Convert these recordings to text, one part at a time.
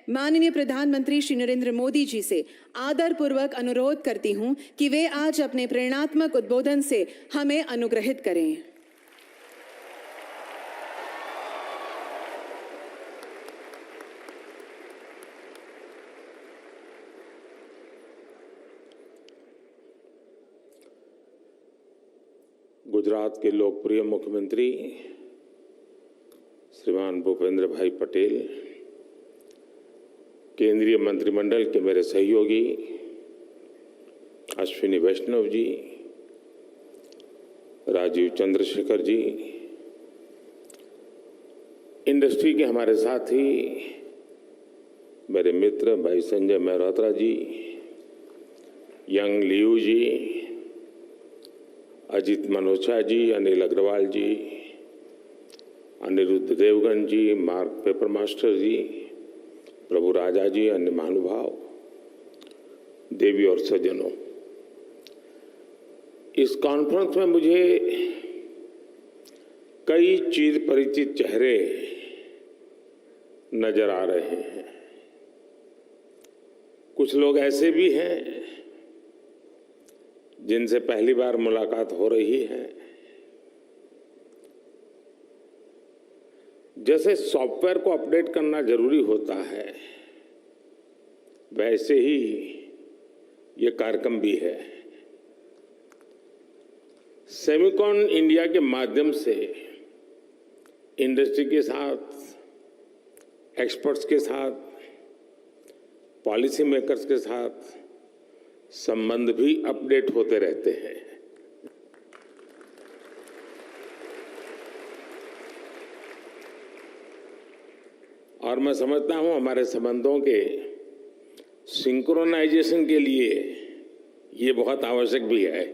माननीय प्रधानमंत्री श्री नरेंद्र मोदी जी से आदरपूर्वक अनुरोध करती हूं कि वे आज अपने प्रेरणात्मक उद्बोधन से हमें अनुग्रहित करें। गुजरात के लोकप्रिय मुख्यमंत्री श्रीमान भूपेंद्र भाई पटेल, केंद्रीय मंत्रिमंडल के मेरे सहयोगी अश्विनी वैष्णव जी, राजीव चंद्रशेखर जी, इंडस्ट्री के हमारे साथी मेरे मित्र भाई संजय मेहरोत्रा जी, यंग लियू जी, अजीत मनोचा जी, अनिल अग्रवाल जी, अनिरुद्ध देवगन जी, मार्क पेपर मास्टर जी, प्रभु राजा जी, अन्य महानुभाव, देवी और सज्जनों, इस कॉन्फ्रेंस में मुझे कई चिर परिचित चेहरे नजर आ रहे हैं। कुछ लोग ऐसे भी हैं जिनसे पहली बार मुलाकात हो रही है। जैसे सॉफ्टवेयर को अपडेट करना जरूरी होता है, वैसे ही ये कार्यक्रम भी है। सेमिकॉन इंडिया के माध्यम से इंडस्ट्री के साथ, एक्सपर्ट्स के साथ, पॉलिसी मेकर्स के साथ संबंध भी अपडेट होते रहते हैं। और मैं समझता हूं हमारे संबंधों के सिंक्रोनाइजेशन के लिए ये बहुत आवश्यक भी है।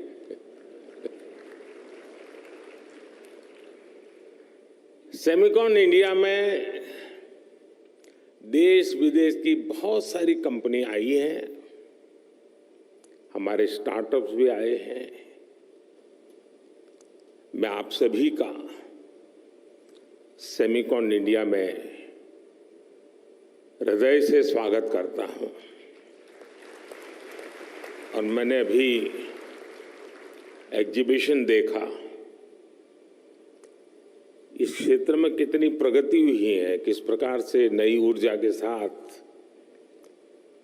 सेमिकॉन इंडिया में देश विदेश की बहुत सारी कंपनी आई हैं, हमारे स्टार्टअप्स भी आए हैं। मैं आप सभी का सेमिकॉन इंडिया में हृदय से स्वागत करता हूं। और मैंने अभी एग्जीबिशन देखा, इस क्षेत्र में कितनी प्रगति हुई है, किस प्रकार से नई ऊर्जा के साथ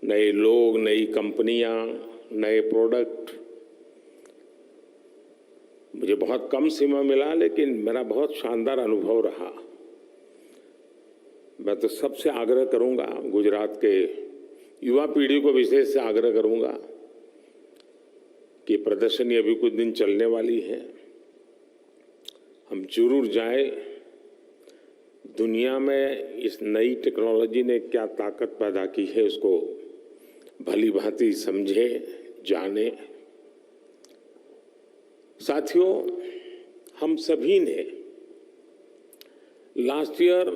नए लोग, नई कंपनियां, नए प्रोडक्ट। मुझे बहुत कम समय मिला, लेकिन मेरा बहुत शानदार अनुभव रहा। मैं तो सबसे आग्रह करूंगा, गुजरात के युवा पीढ़ी को विशेष से आग्रह करूंगा कि प्रदर्शनी अभी कुछ दिन चलने वाली है, हम जरूर जाएं। दुनिया में इस नई टेक्नोलॉजी ने क्या ताकत पैदा की है, उसको भली भांति समझे, जाने। साथियों, हम सभी ने लास्ट ईयर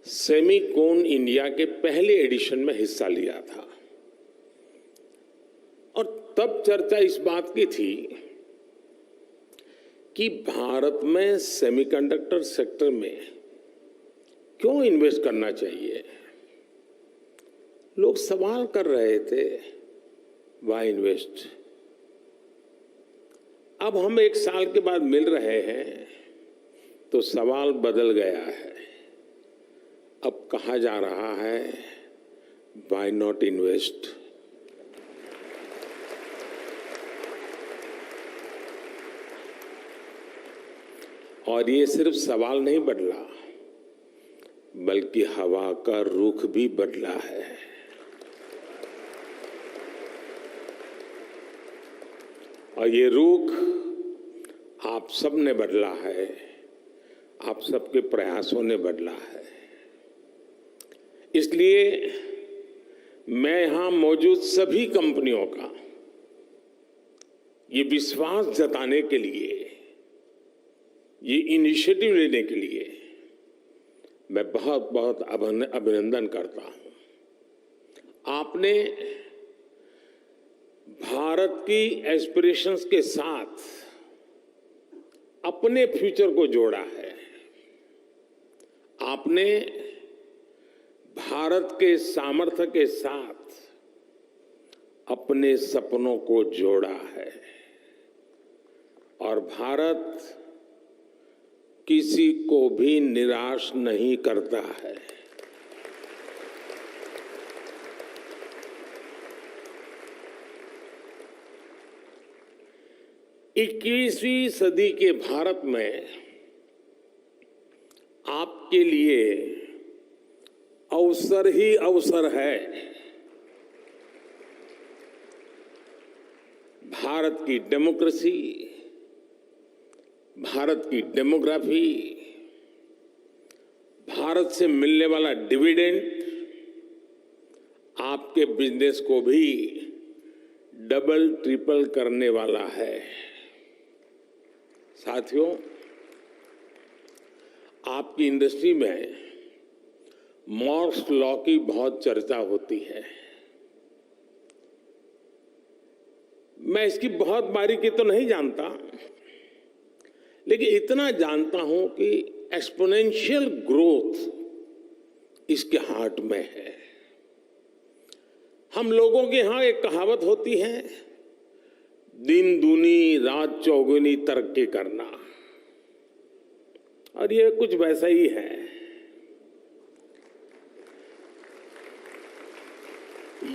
सेमिकॉन इंडिया के पहले एडिशन में हिस्सा लिया था और तब चर्चा इस बात की थी कि भारत में सेमीकंडक्टर सेक्टर में क्यों इन्वेस्ट करना चाहिए। लोग सवाल कर रहे थे, व्हाई इन्वेस्ट। अब हम एक साल के बाद मिल रहे हैं तो सवाल बदल गया है। अब कहा जा रहा है, व्हाई नॉट इन्वेस्ट। और ये सिर्फ सवाल नहीं बदला, बल्कि हवा का रुख भी बदला है। और ये रुख आप सब ने बदला है, आप सबके प्रयासों ने बदला है। इसलिए मैं यहां मौजूद सभी कंपनियों का ये विश्वास जताने के लिए, ये इनिशिएटिव लेने के लिए मैं बहुत बहुत अभिनंदन करता हूं। आपने भारत की एस्पिरेशंस के साथ अपने फ्यूचर को जोड़ा है। आपने भारत के सामर्थ्य के साथ अपने सपनों को जोड़ा है और भारत किसी को भी निराश नहीं करता है। 21वीं सदी के भारत में आपके लिए अवसर ही अवसर है। भारत की डेमोक्रेसी, भारत की डेमोग्राफी, भारत से मिलने वाला डिविडेंड आपके बिजनेस को भी डबल ट्रिपल करने वाला है। साथियों, आपकी इंडस्ट्री में मॉर्स लॉ की बहुत चर्चा होती है। मैं इसकी बहुत बारीकी तो नहीं जानता, लेकिन इतना जानता हूं कि एक्सपोनेंशियल ग्रोथ इसके हार्ट में है। हम लोगों के यहां एक कहावत होती है, दिन दूनी रात चौगुनी तरक्की करना, और ये कुछ वैसा ही है।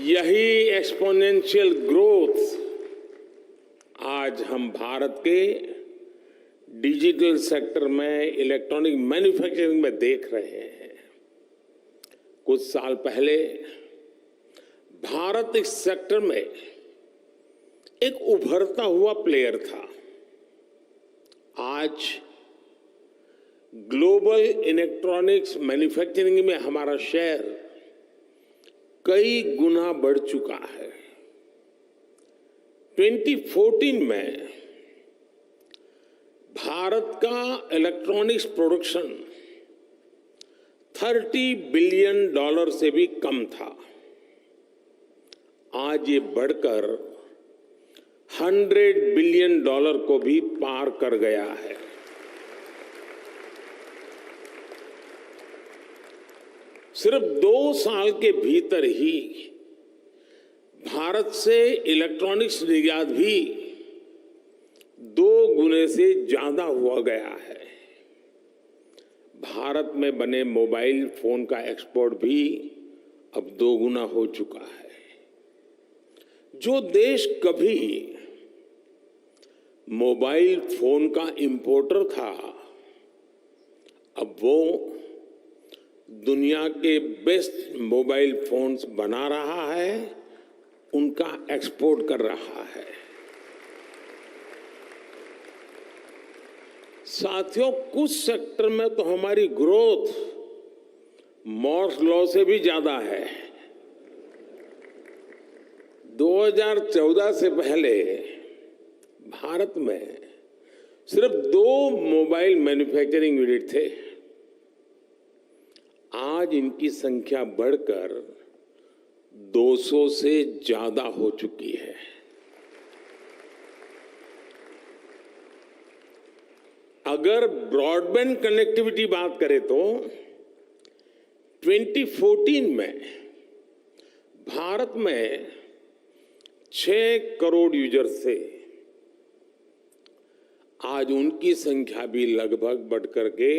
यही एक्सपोनेंशियल ग्रोथ आज हम भारत के डिजिटल सेक्टर में, इलेक्ट्रॉनिक मैन्युफैक्चरिंग में देख रहे हैं। कुछ साल पहले भारत इस सेक्टर में एक उभरता हुआ प्लेयर था। आज ग्लोबल इलेक्ट्रॉनिक्स मैन्युफैक्चरिंग में हमारा शेयर कई गुना बढ़ चुका है। 2014 में भारत का इलेक्ट्रॉनिक्स प्रोडक्शन $30 बिलियन से भी कम था। आज ये बढ़कर $100 बिलियन को भी पार कर गया है। सिर्फ 2 साल के भीतर ही भारत से इलेक्ट्रॉनिक्स निर्यात भी 2 गुने से ज्यादा हुआ गया है। भारत में बने मोबाइल फोन का एक्सपोर्ट भी अब 2 गुना हो चुका है। जो देश कभी मोबाइल फोन का इंपोर्टर था, अब वो दुनिया के बेस्ट मोबाइल फोन्स बना रहा है, उनका एक्सपोर्ट कर रहा है। साथियों, कुछ सेक्टर में तो हमारी ग्रोथ मॉर्स लॉ से भी ज्यादा है। 2014 से पहले भारत में सिर्फ 2 मोबाइल मैन्युफैक्चरिंग यूनिट थे। आज इनकी संख्या बढ़कर 200 से ज्यादा हो चुकी है। अगर ब्रॉडबैंड कनेक्टिविटी बात करें तो 2014 में भारत में 6 करोड़ यूजर्स थे। आज उनकी संख्या भी लगभग बढ़कर के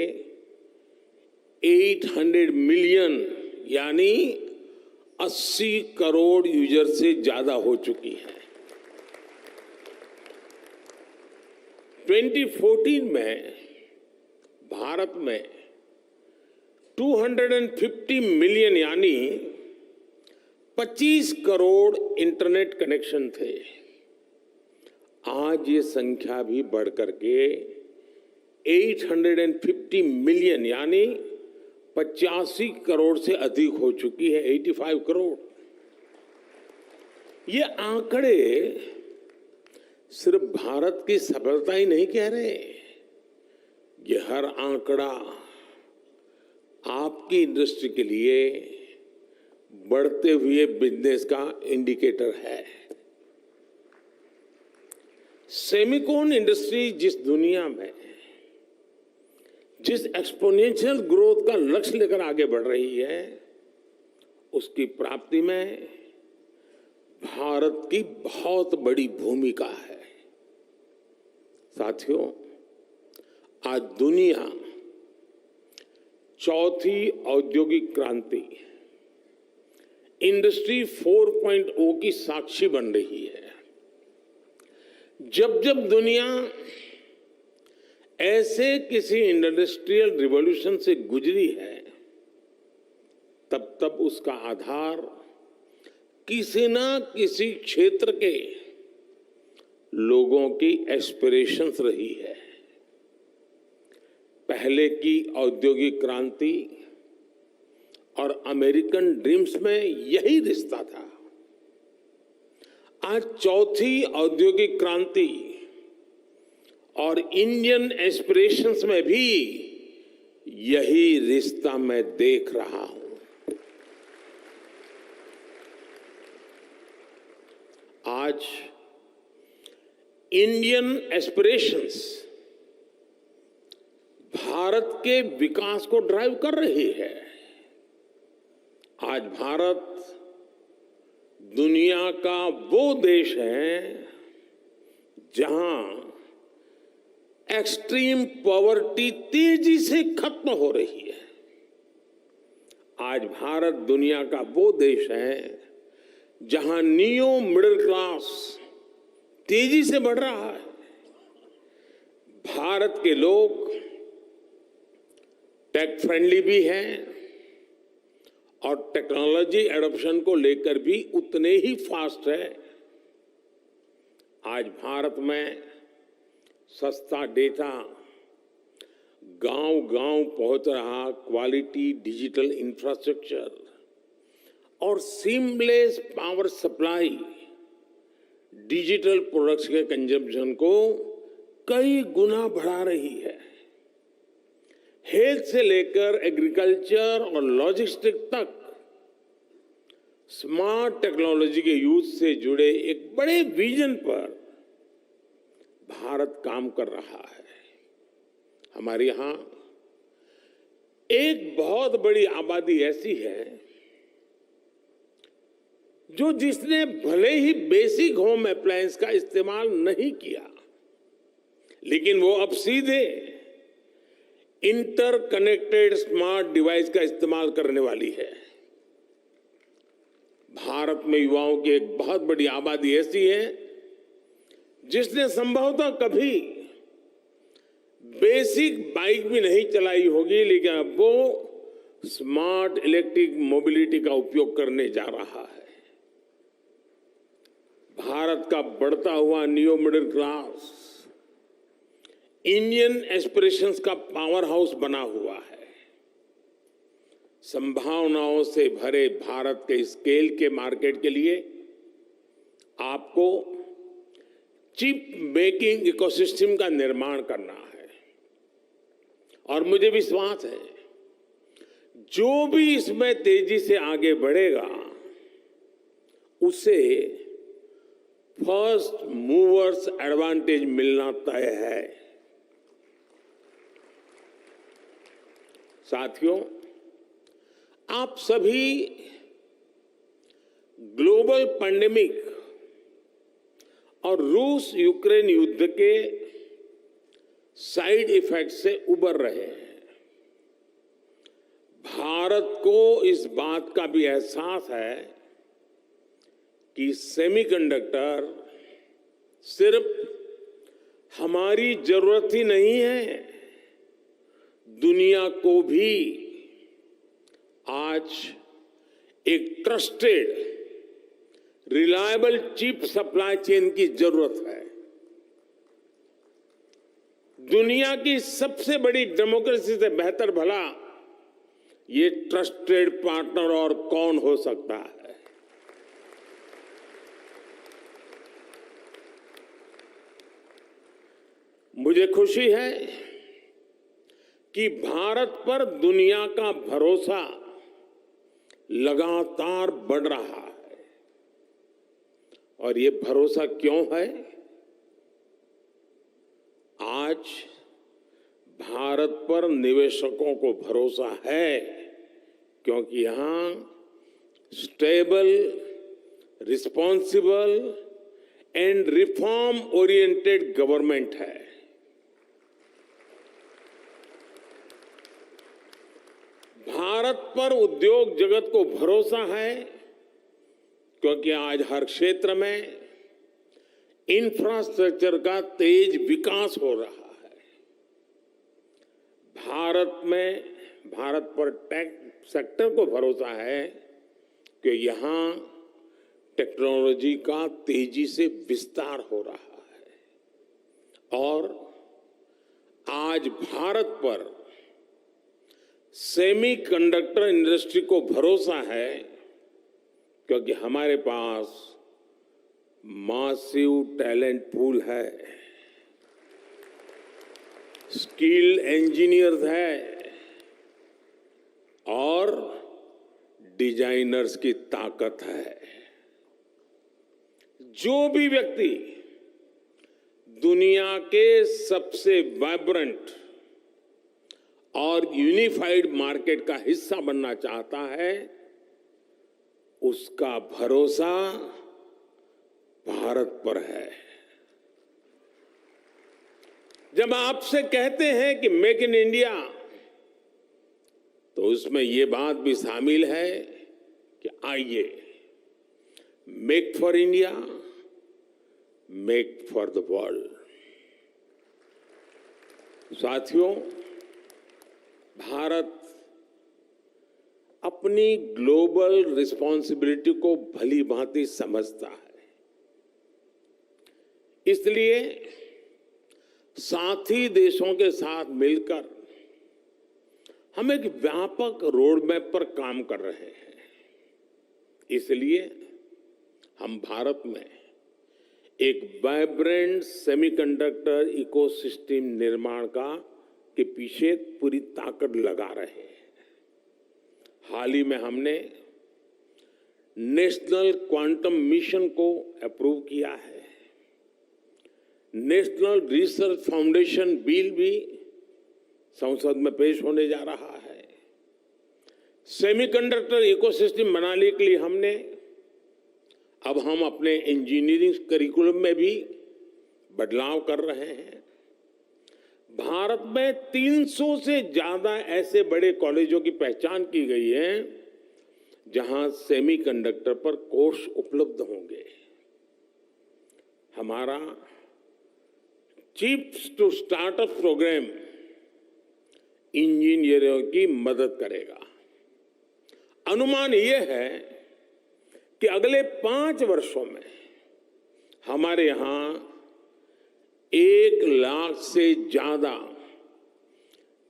800 मिलियन यानी 80 करोड़ यूजर से ज्यादा हो चुकी है। 2014 में भारत में 250 मिलियन यानी 25 करोड़ इंटरनेट कनेक्शन थे। आज ये संख्या भी बढ़कर के 850 मिलियन यानी 85 करोड़ से अधिक हो चुकी है, 85 करोड़। ये आंकड़े सिर्फ भारत की सफलता ही नहीं कह रहे, ये हर आंकड़ा आपकी इंडस्ट्री के लिए बढ़ते हुए बिजनेस का इंडिकेटर है। सेमिकॉन इंडस्ट्री जिस दुनिया में जिस एक्सपोनेंशियल ग्रोथ का लक्ष्य लेकर आगे बढ़ रही है, उसकी प्राप्ति में भारत की बहुत बड़ी भूमिका है। साथियों, आज दुनिया चौथी औद्योगिक क्रांति इंडस्ट्री 4.0 की साक्षी बन रही है। जब जब दुनिया ऐसे किसी इंडस्ट्रियल रिवॉल्यूशन से गुजरी है, तब तब उसका आधार किसी न किसी क्षेत्र के लोगों की एस्पिरेशंस रही है। पहले की औद्योगिक क्रांति और अमेरिकन ड्रीम्स में यही रिश्ता था। आज चौथी औद्योगिक क्रांति और इंडियन एस्पिरेशंस में भी यही रिश्ता मैं देख रहा हूं। आज इंडियन एस्पिरेशंस भारत के विकास को ड्राइव कर रही है। आज भारत दुनिया का वो देश है जहां एक्सट्रीम पॉवर्टी तेजी से खत्म हो रही है। आज भारत दुनिया का वो देश है जहां नियो मिडिल क्लास तेजी से बढ़ रहा है। भारत के लोग टेक फ्रेंडली भी हैं और टेक्नोलॉजी एडॉप्शन को लेकर भी उतने ही फास्ट है। आज भारत में सस्ता डेटा गांव-गांव पहुंच रहा, क्वालिटी डिजिटल इंफ्रास्ट्रक्चर और seamless power supply digital products के कंजम्पशन को कई गुना बढ़ा रही है। हेल्थ से लेकर एग्रीकल्चर और लॉजिस्टिक तक स्मार्ट टेक्नोलॉजी के यूज से जुड़े एक बड़े विजन पर भारत काम कर रहा है। हमारे यहां एक बहुत बड़ी आबादी ऐसी है जिसने भले ही बेसिक होम अप्लायंस का इस्तेमाल नहीं किया, लेकिन वो अब सीधे इंटरकनेक्टेड स्मार्ट डिवाइस का इस्तेमाल करने वाली है। भारत में युवाओं की एक बहुत बड़ी आबादी ऐसी है जिसने संभवतः कभी बेसिक बाइक भी नहीं चलाई होगी, लेकिन अब वो स्मार्ट इलेक्ट्रिक मोबिलिटी का उपयोग करने जा रहा है। भारत का बढ़ता हुआ neo middle class Indian aspirations का पावर हाउस बना हुआ है। संभावनाओं से भरे भारत के स्केल के मार्केट के लिए आपको चिप मेकिंग इकोसिस्टम का निर्माण करना है और मुझे विश्वास है जो भी इसमें तेजी से आगे बढ़ेगा उसे फर्स्ट मूवर्स एडवांटेज मिलना तय है। साथियों, आप सभी ग्लोबल पैंडेमिक और रूस यूक्रेन युद्ध के साइड इफेक्ट से उबर रहे हैं। भारत को इस बात का भी एहसास है कि सेमीकंडक्टर सिर्फ हमारी जरूरत ही नहीं है, दुनिया को भी आज एक trusted reliable chip supply chain की जरूरत है। दुनिया की सबसे बड़ी डेमोक्रेसी से बेहतर भला ये ट्रस्टेड पार्टनर और कौन हो सकता है। मुझे खुशी है कि भारत पर दुनिया का भरोसा लगातार बढ़ रहा है। और ये भरोसा क्यों है? आज भारत पर निवेशकों को भरोसा है क्योंकि यहां stable, responsible and reform oriented government है। भारत पर उद्योग जगत को भरोसा है क्योंकि आज हर क्षेत्र में इंफ्रास्ट्रक्चर का तेज विकास हो रहा है। भारत पर टेक सेक्टर को भरोसा है कि यहां टेक्नोलॉजी का तेजी से विस्तार हो रहा है और आज भारत पर सेमीकंडक्टर इंडस्ट्री को भरोसा है क्योंकि हमारे पास मासिव टैलेंट पूल है, स्किल्ड इंजीनियर्स है और डिजाइनर्स की ताकत है। जो भी व्यक्ति दुनिया के सबसे वाइब्रेंट और यूनिफाइड मार्केट का हिस्सा बनना चाहता है, उसका भरोसा भारत पर है। जब आपसे कहते हैं कि मेक इन इंडिया, तो उसमें ये बात भी शामिल है कि आइए make for India, make for the world. साथियों, भारत अपनी ग्लोबल रिस्पॉन्सिबिलिटी को भली भांति समझता है, इसलिए साथी देशों के साथ मिलकर हम एक व्यापक रोड मैप पर काम कर रहे हैं। इसलिए हम भारत में एक वाइब्रेंट सेमीकंडक्टर इकोसिस्टम निर्माण के पीछे पूरी ताकत लगा रहे हैं। हाल ही में हमने नेशनल क्वांटम मिशन को अप्रूव किया है। नेशनल रिसर्च फाउंडेशन बिल भी संसद में पेश होने जा रहा है। सेमीकंडक्टर इकोसिस्टम बनाने के लिए अब हम अपने इंजीनियरिंग करिकुलम में भी बदलाव कर रहे हैं। भारत में 300 से ज्यादा ऐसे बड़े कॉलेजों की पहचान की गई है जहां सेमीकंडक्टर पर कोर्स उपलब्ध होंगे। हमारा चिप्स टू स्टार्टअप प्रोग्राम इंजीनियरों की मदद करेगा। अनुमान यह है कि अगले 5 वर्षों में हमारे यहां 1 लाख से ज्यादा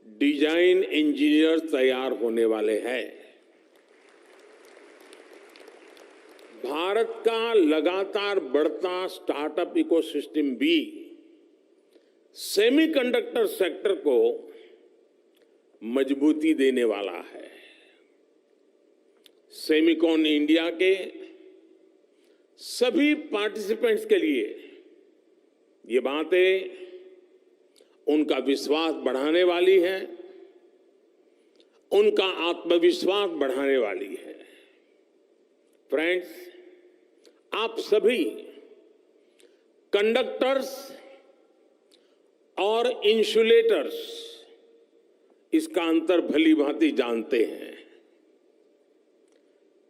डिजाइन इंजीनियर तैयार होने वाले हैं। भारत का लगातार बढ़ता स्टार्टअप इकोसिस्टम भी सेमीकंडक्टर सेक्टर को मजबूती देने वाला है। सेमिकॉन इंडिया के सभी पार्टिसिपेंट्स के लिए ये बातें उनका विश्वास बढ़ाने वाली है, उनका आत्मविश्वास बढ़ाने वाली है। फ्रेंड्स, आप सभी कंडक्टर्स और इंसुलेटर्स इसका अंतर भली भांति जानते हैं।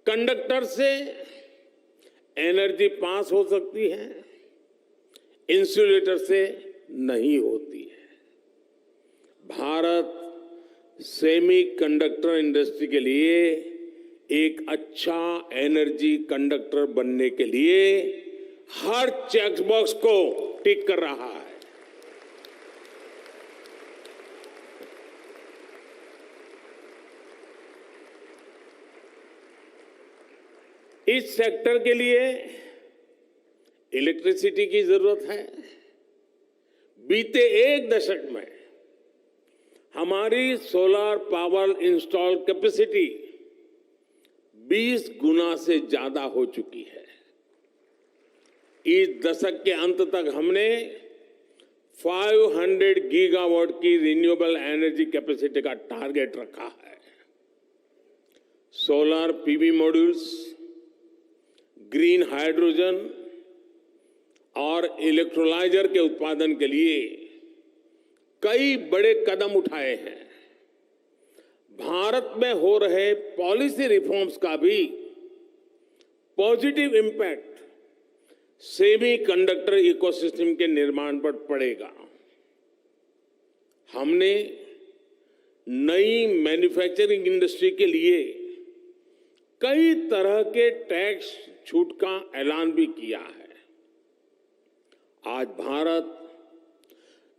कंडक्टर से एनर्जी पास हो सकती है, इंसुलेटर से नहीं होती है। भारत सेमीकंडक्टर इंडस्ट्री के लिए एक अच्छा एनर्जी कंडक्टर बनने के लिए हर चेकबॉक्स को टिक कर रहा है। इस सेक्टर के लिए इलेक्ट्रिसिटी की जरूरत है। बीते 1 दशक में हमारी सोलर पावर इंस्टॉल कैपेसिटी 20 गुना से ज्यादा हो चुकी है। इस दशक के अंत तक हमने 500 गीगावाट की रिन्यूएबल एनर्जी कैपेसिटी का टारगेट रखा है। Solar PV modules, green hydrogen और इलेक्ट्रोलाइजर के उत्पादन के लिए कई बड़े कदम उठाए हैं। भारत में हो रहे पॉलिसी रिफॉर्म्स का भी पॉजिटिव इम्पैक्ट सेमीकंडक्टर इकोसिस्टम के निर्माण पर पड़ेगा। हमने नई मैन्युफैक्चरिंग इंडस्ट्री के लिए कई तरह के टैक्स छूट का ऐलान भी किया है। आज भारत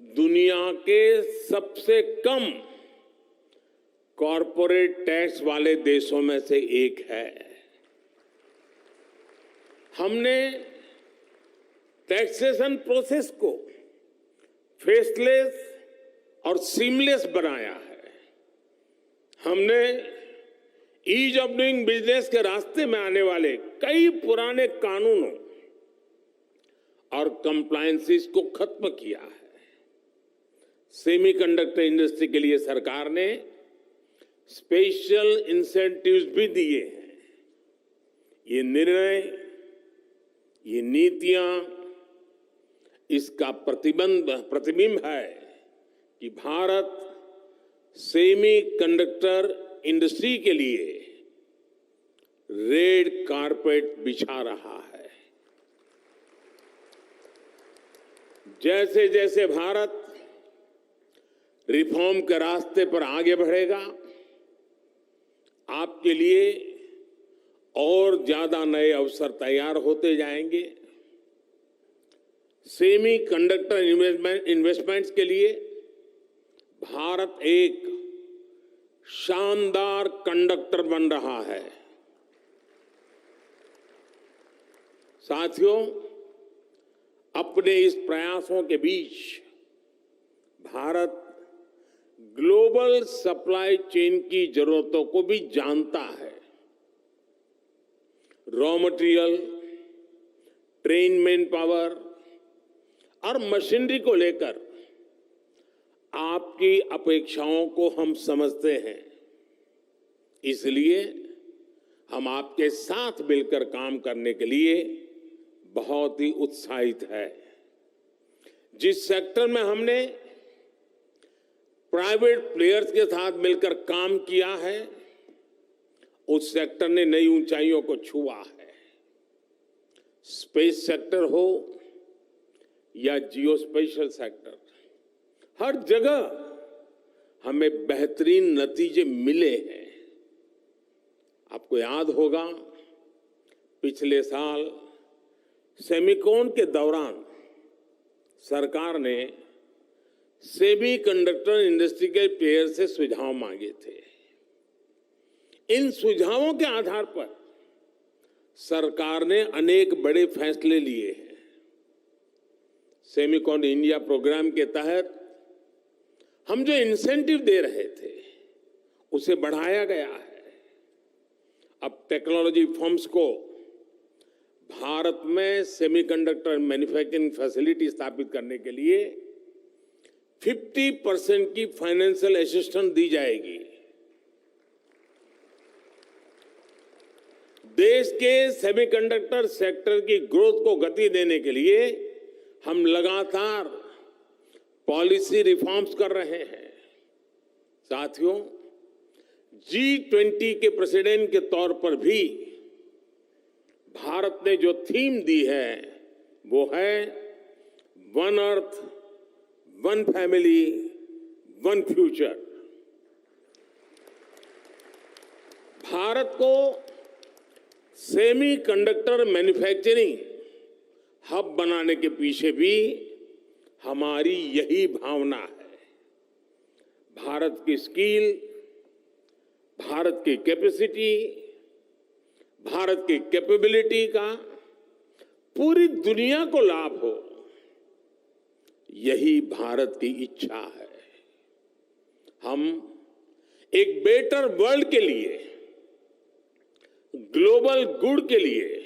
दुनिया के सबसे कम कॉरपोरेट टैक्स वाले देशों में से एक है। हमने टैक्सेशन प्रोसेस को फेसलेस और सीमलेस बनाया है। हमने ईज ऑफ डूइंग बिजनेस के रास्ते में आने वाले कई पुराने कानूनों और कंप्लायंसेस को खत्म किया है। सेमीकंडक्टर इंडस्ट्री के लिए सरकार ने स्पेशल इंसेंटिव्स भी दिए हैं। ये निर्णय, ये नीतियां इसका प्रतिबिंब है कि भारत सेमीकंडक्टर इंडस्ट्री के लिए रेड कारपेट बिछा रहा है। जैसे जैसे भारत रिफॉर्म के रास्ते पर आगे बढ़ेगा, आपके लिए और ज्यादा नए अवसर तैयार होते जाएंगे। सेमी कंडक्टर इन्वेस्टमेंट्स के लिए भारत एक शानदार कंडक्टर बन रहा है। साथियों, अपने इस प्रयासों के बीच भारत ग्लोबल सप्लाई चेन की जरूरतों को भी जानता है। Raw material, train man power और मशीनरी को लेकर आपकी अपेक्षाओं को हम समझते हैं। इसलिए हम आपके साथ मिलकर काम करने के लिए बहुत ही उत्साहित है। जिस सेक्टर में हमने प्राइवेट प्लेयर्स के साथ मिलकर काम किया है, उस सेक्टर ने नई ऊंचाइयों को छुआ है। स्पेस सेक्टर हो या जियो स्पेशल सेक्टर, हर जगह हमें बेहतरीन नतीजे मिले हैं। आपको याद होगा, पिछले साल सेमिकॉन के दौरान सरकार ने सेमीकंडक्टर इंडस्ट्री के प्लेयर से सुझाव मांगे थे। इन सुझावों के आधार पर सरकार ने अनेक बड़े फैसले लिए हैं। सेमिकॉन इंडिया प्रोग्राम के तहत हम जो इंसेंटिव दे रहे थे, उसे बढ़ाया गया है। अब टेक्नोलॉजी फर्म्स को भारत में सेमीकंडक्टर मैन्युफैक्चरिंग फैसिलिटी स्थापित करने के लिए 50% की फाइनेंशियल असिस्टेंस दी जाएगी। देश के सेमीकंडक्टर सेक्टर की ग्रोथ को गति देने के लिए हम लगातार पॉलिसी रिफॉर्म्स कर रहे हैं। साथियों, G20 के प्रेसिडेंट के तौर पर भी भारत ने जो थीम दी है, वो है one earth, one family, one future. Bharat को सेमीकंडक्टर मैन्युफैक्चरिंग हब बनाने के पीछे भी हमारी यही भावना है। भारत की स्किल, भारत की कैपेसिटी, भारत की कैपेबिलिटी का पूरी दुनिया को लाभ हो, यही भारत की इच्छा है। हम एक बेटर वर्ल्ड के लिए, ग्लोबल गुड के लिए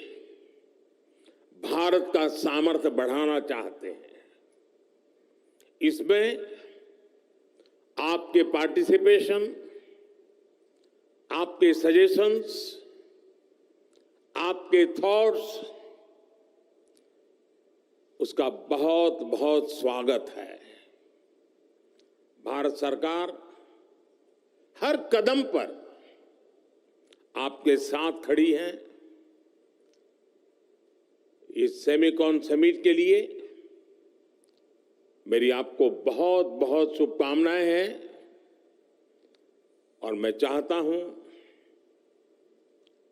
भारत का सामर्थ्य बढ़ाना चाहते हैं। इसमें आपके पार्टिसिपेशन, आपके सजेशंस, आपके आपके थॉट्स, उसका बहुत बहुत स्वागत है। भारत सरकार हर कदम पर आपके साथ खड़ी है। इस सेमिकॉन समिट के लिए मेरी आपको बहुत बहुत शुभकामनाएं हैं और मैं चाहता हूं,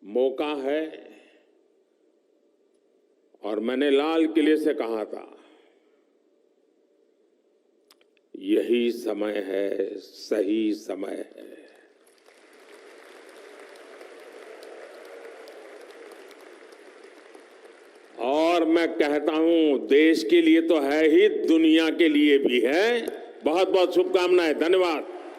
मौका है और मैंने लाल किले से कहा था, यही समय है, सही समय है। और मैं कहता हूं, देश के लिए तो है ही, दुनिया के लिए भी है। बहुत बहुत शुभकामनाएं। धन्यवाद।